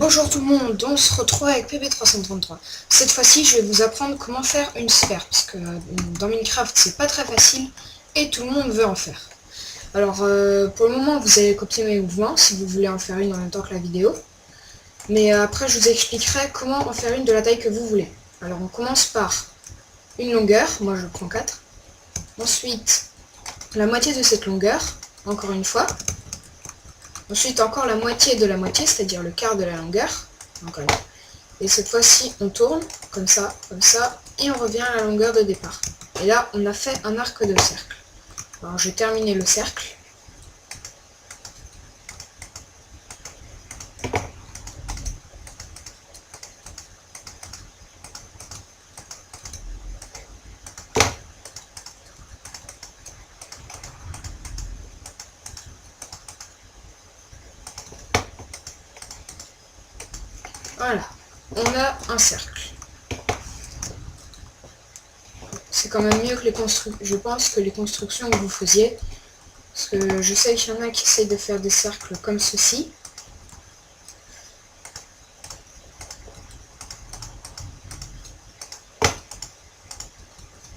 Bonjour tout le monde, on se retrouve avec PB333. Cette fois-ci, je vais vous apprendre comment faire une sphère, parce que dans Minecraft, c'est pas très facile et tout le monde veut en faire. Alors, pour le moment, vous allez copier mes mouvements si vous voulez en faire une en même temps que la vidéo. Mais après, je vous expliquerai comment en faire une de la taille que vous voulez. Alors, on commence par une longueur, moi je prends 4. Ensuite, la moitié de cette longueur, encore une fois. Ensuite, encore la moitié de la moitié, c'est-à-dire le quart de la longueur. Encore. Et cette fois-ci, on tourne, comme ça, et on revient à la longueur de départ. Et là, on a fait un arc de cercle. Alors, j'ai terminé le cercle. Voilà, on a un cercle. C'est quand même mieux que les constructions. Je pense que les constructions que vous faisiez, parce que je sais qu'il y en a qui essayent de faire des cercles comme ceci.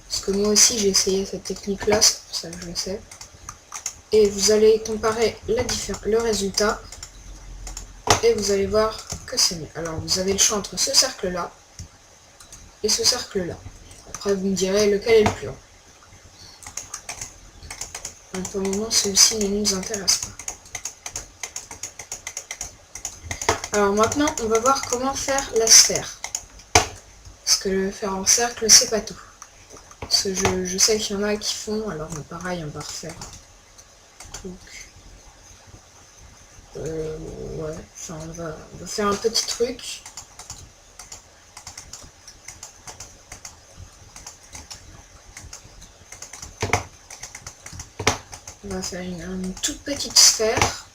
Parce que moi aussi j'ai essayé cette technique-là, c'est pour ça que je le sais. Et vous allez comparer le résultat. Et vous allez voir que c'est mieux. Alors vous avez le choix entre ce cercle là et ce cercle là. Après vous me direz lequel est le plus long. Donc, pour le moment celui-ci ne nous intéresse pas. Alors maintenant on va voir comment faire la sphère. Parce que le faire en cercle c'est pas tout. Parce que je sais qu'il y en a qui font, alors pareil on va refaire. Donc, ouais, enfin on va faire un petit truc. On va faire une toute petite sphère.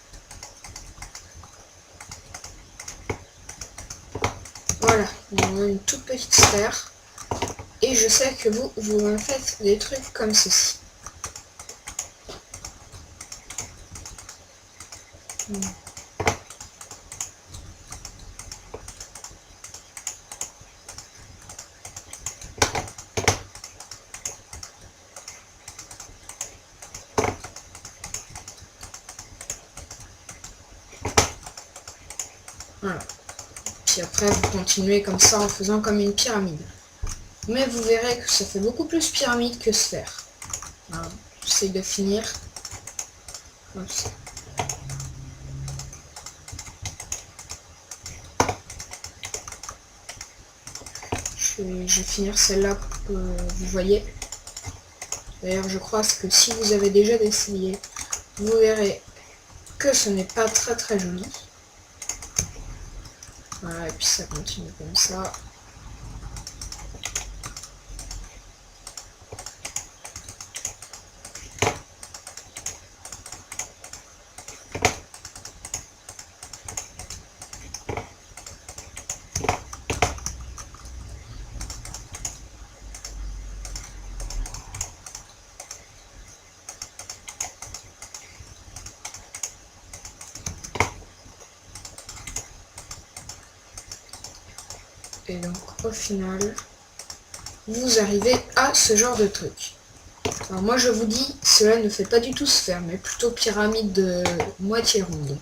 Voilà, on a une toute petite sphère. Et je sais que vous me faites des trucs comme ceci. Voilà. Puis après, vous continuez comme ça en faisant comme une pyramide. Mais vous verrez que ça fait beaucoup plus pyramide que sphère. Voilà. J'essaie de finir comme ça. Je vais finir celle-là pour que vous voyez. D'ailleurs, je crois que si vous avez déjà essayé, vous verrez que ce n'est pas très joli. Voilà, et puis ça continue comme ça. Et donc au final, vous arrivez à ce genre de truc. Alors moi je vous dis, cela ne fait pas du tout sphère, mais plutôt pyramide de moitié ronde.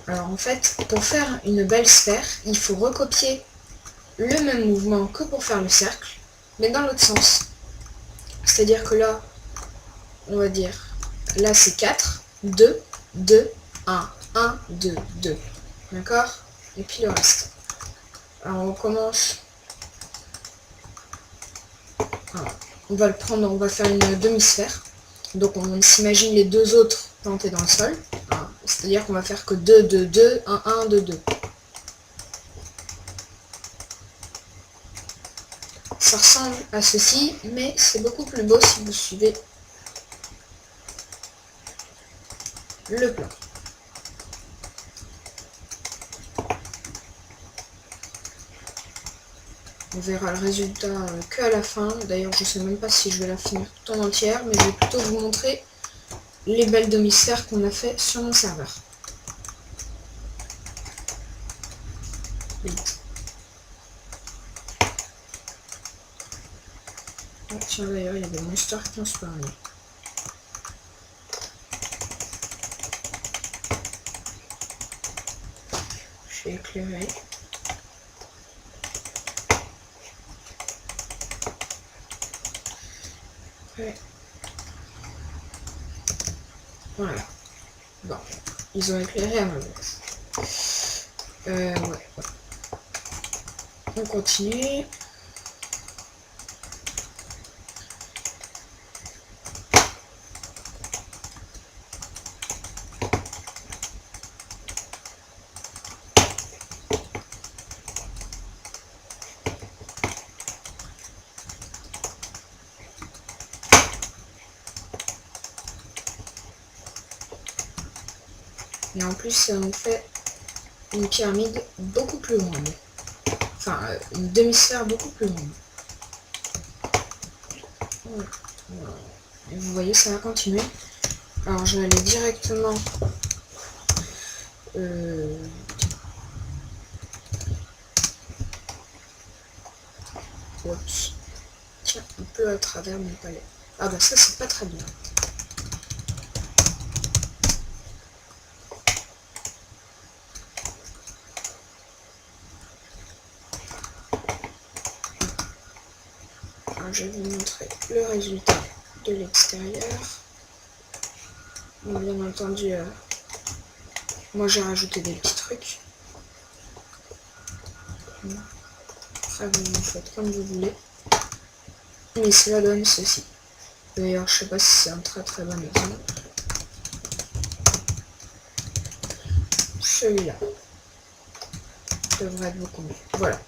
Alors en fait, pour faire une belle sphère, il faut recopier le même mouvement que pour faire le cercle, mais dans l'autre sens. C'est-à-dire que là, on va dire, là c'est 4, 2, 2, 1, 1, 2, 2. D'accord? Et puis le reste. Alors on commence. Voilà. On va le prendre, on va faire une demi-sphère. Donc on s'imagine les deux autres plantés dans le sol. Voilà. C'est-à-dire qu'on va faire que 2, 2, 2, 1, 1, 2, 2. Ça ressemble à ceci, mais c'est beaucoup plus beau si vous suivez le plan. On verra le résultat que à la fin. D'ailleurs, je sais même pas si je vais la finir tout en entière, mais je vais plutôt vous montrer les belles demi-sphères qu'on a fait sur mon serveur. Vite. Oh, tiens, d'ailleurs, il y a des monsters qui ont spawné. Je vais éclairer. Ouais. Voilà. Bon. Ils ont éclairé à ma place. Ouais. On continue. Et en plus, ça nous fait une pyramide beaucoup plus grande. Enfin, une demi-sphère beaucoup plus grande. Voilà. Et vous voyez, ça va continuer. Alors, je vais aller directement... Oups. Tiens, un peu à travers mon palais. Ah bah ça, c'est pas très bien. Alors, je vais vous montrer le résultat de l'extérieur. Bien entendu, moi j'ai rajouté des petits trucs. Après, vous faites comme vous voulez. Mais cela donne ceci. D'ailleurs, je sais pas si c'est un très très bon exemple. Celui-là devrait être beaucoup mieux. Voilà.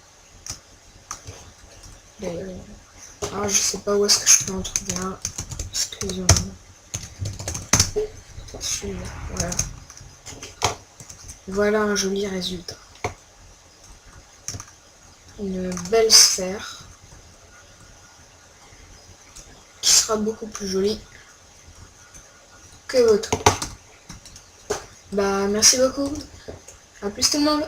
D'ailleurs, alors je sais pas où est-ce que je peux en trouver un. Excusez-moi. Celui-là, voilà. Voilà un joli résultat. Une belle sphère qui sera beaucoup plus jolie que votre. Bah merci beaucoup. À plus tout le monde.